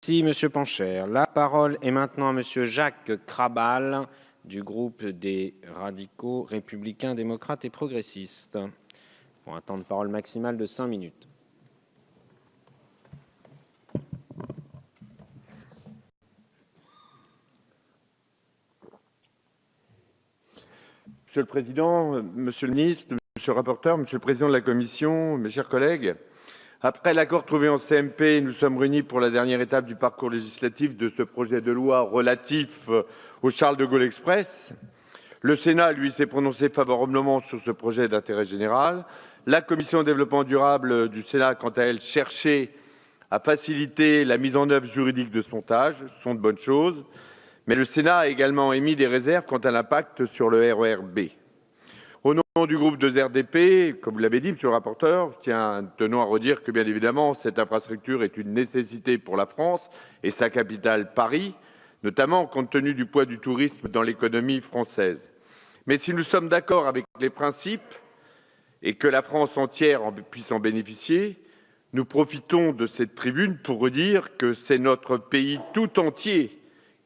Merci, Monsieur Pancher. La parole est maintenant à Monsieur Jacques Krabal du groupe des radicaux républicains, démocrates et progressistes, pour un temps de parole maximal de 5 minutes. Monsieur le Président, Monsieur le Ministre, Monsieur le Rapporteur, Monsieur le Président de la Commission, mes chers collègues, après l'accord trouvé en CMP, nous sommes réunis pour la dernière étape du parcours législatif de ce projet de loi relatif au Charles de Gaulle Express. Le Sénat, lui, s'est prononcé favorablement sur ce projet d'intérêt général. La Commission développement durable du Sénat, quant à elle, cherchait à faciliter la mise en œuvre juridique de ce montage. Ce sont de bonnes choses. Mais le Sénat a également émis des réserves quant à l'impact sur le RER B. Au nom du groupe de RDP, comme vous l'avez dit, Monsieur le rapporteur, tenons à redire que, bien évidemment, cette infrastructure est une nécessité pour la France et sa capitale, Paris, notamment compte tenu du poids du tourisme dans l'économie française. Mais si nous sommes d'accord avec les principes et que la France entière puisse en bénéficier, nous profitons de cette tribune pour redire que c'est notre pays tout entier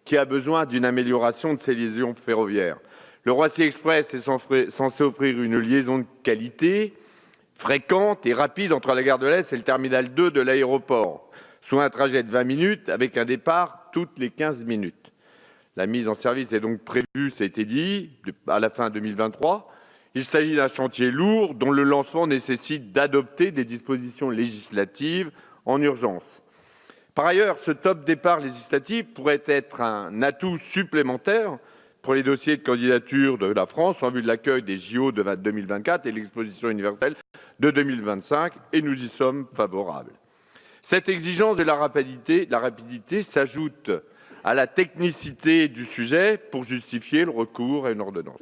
qui a besoin d'une amélioration de ses liaisons ferroviaires. Le Roissy Express est censé offrir une liaison de qualité, fréquente et rapide entre la gare de l'Est et le terminal 2 de l'aéroport, soit un trajet de 20 minutes avec un départ toutes les 15 minutes. La mise en service est donc prévue, ça a été dit, à la fin 2023. Il s'agit d'un chantier lourd dont le lancement nécessite d'adopter des dispositions législatives en urgence. Par ailleurs, ce top départ législatif pourrait être un atout supplémentaire pour les dossiers de candidature de la France en vue de l'accueil des JO de 2024 et l'exposition universelle de 2025, et nous y sommes favorables. Cette exigence de la rapidité s'ajoute à la technicité du sujet pour justifier le recours à une ordonnance.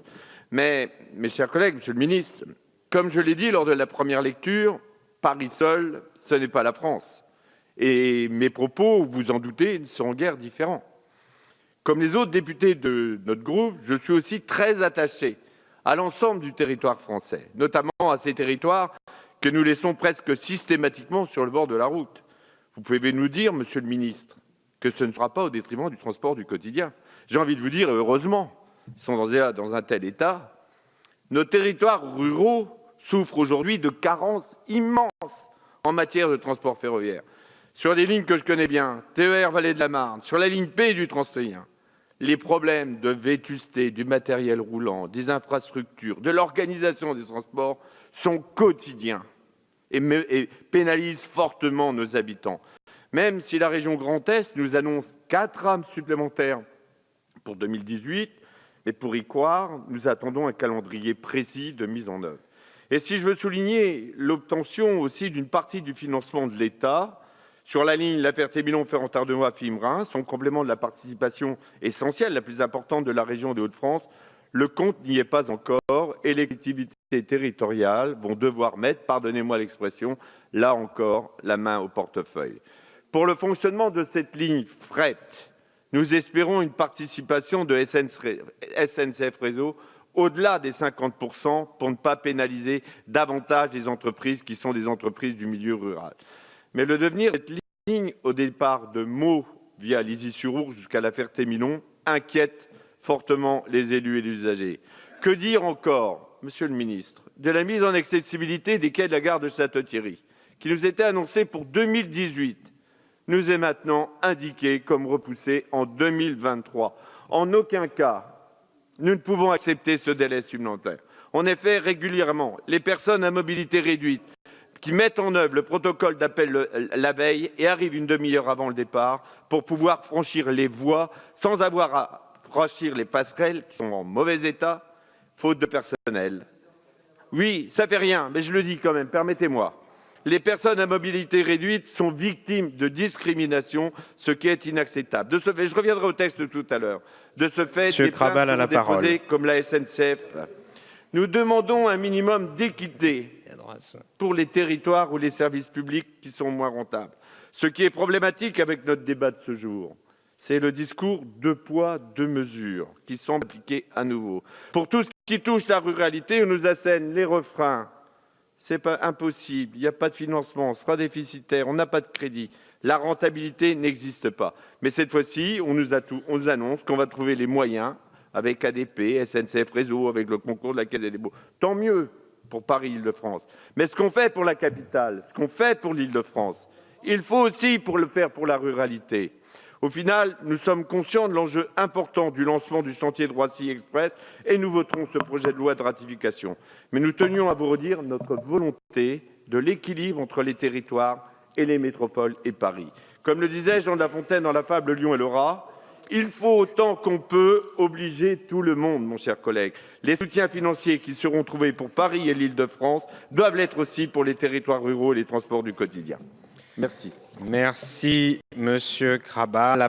Mais, mes chers collègues, Monsieur le Ministre, comme je l'ai dit lors de la première lecture, Paris seul, ce n'est pas la France. Et mes propos, vous en doutez, seront guère différents. Comme les autres députés de notre groupe, je suis aussi très attaché à l'ensemble du territoire français, notamment à ces territoires que nous laissons presque systématiquement sur le bord de la route. Vous pouvez nous dire, Monsieur le Ministre, que ce ne sera pas au détriment du transport du quotidien. J'ai envie de vous dire, heureusement, ils sont dans un tel état. Nos territoires ruraux souffrent aujourd'hui de carences immenses en matière de transport ferroviaire. Sur des lignes que je connais bien, TER Vallée de la Marne, sur la ligne P du Transilien, les problèmes de vétusté du matériel roulant, des infrastructures, de l'organisation des transports sont quotidiens et pénalisent fortement nos habitants. Même si la région Grand Est nous annonce 4 rames supplémentaires pour 2018, mais pour y croire, nous attendons un calendrier précis de mise en œuvre. Et si je veux souligner l'obtention aussi d'une partie du financement de l'État, sur la ligne La Ferté-Milon-Ferrand-Tardenois-Fimes-Reims, en complément de la participation essentielle, la plus importante de la région des Hauts-de-France, le compte n'y est pas encore et les collectivités territoriales vont devoir mettre, pardonnez-moi l'expression, là encore, la main au portefeuille. Pour le fonctionnement de cette ligne fret, nous espérons une participation de SNCF Réseau au-delà des 50% pour ne pas pénaliser davantage les entreprises qui sont des entreprises du milieu rural. Mais le devenir de cette ligne au départ de Meaux via Lizy-sur-Ourcq jusqu'à La Ferté-Milon inquiète fortement les élus et les usagers. Que dire encore, Monsieur le Ministre, de la mise en accessibilité des quais de la gare de Château-Thierry, qui nous était annoncée pour 2018, nous est maintenant indiquée comme repoussée en 2023. En aucun cas, nous ne pouvons accepter ce délai supplémentaire. En effet, régulièrement, les personnes à mobilité réduite qui mettent en œuvre le protocole d'appel la veille et arrivent une demi-heure avant le départ pour pouvoir franchir les voies sans avoir à franchir les passerelles qui sont en mauvais état, faute de personnel. Oui, ça fait rien, mais je le dis quand même, permettez-moi. Les personnes à mobilité réduite sont victimes de discrimination, ce qui est inacceptable. De ce fait, je reviendrai au texte tout à l'heure. De ce fait, des plaintes seront déposées comme la SNCF. Nous demandons un minimum d'équité pour les territoires ou les services publics qui sont moins rentables. Ce qui est problématique avec notre débat de ce jour, c'est le discours deux poids, deux mesures qui semble appliqué à nouveau. Pour tout ce qui touche la ruralité, on nous assène les refrains. C'est pas impossible, il n'y a pas de financement, on sera déficitaire, on n'a pas de crédit. La rentabilité n'existe pas. Mais cette fois-ci, on nous annonce qu'on va trouver les moyens avec ADP, SNCF Réseau, avec le concours de la Caisse des dépôts. Tant mieux pour Paris-Île-de-France. Mais ce qu'on fait pour la capitale, ce qu'on fait pour l'Île-de-France, il faut aussi le faire pour la ruralité. Au final, nous sommes conscients de l'enjeu important du lancement du chantier de Roissy Express et nous voterons ce projet de loi de ratification. Mais nous tenions à vous redire notre volonté de l'équilibre entre les territoires et les métropoles et Paris. Comme le disait Jean de La Fontaine dans la fable Lion et le rat, il faut autant qu'on peut obliger tout le monde, mon cher collègue. Les soutiens financiers qui seront trouvés pour Paris et l'Île-de-France doivent l'être aussi pour les territoires ruraux et les transports du quotidien. Merci. Merci, Monsieur Krabal.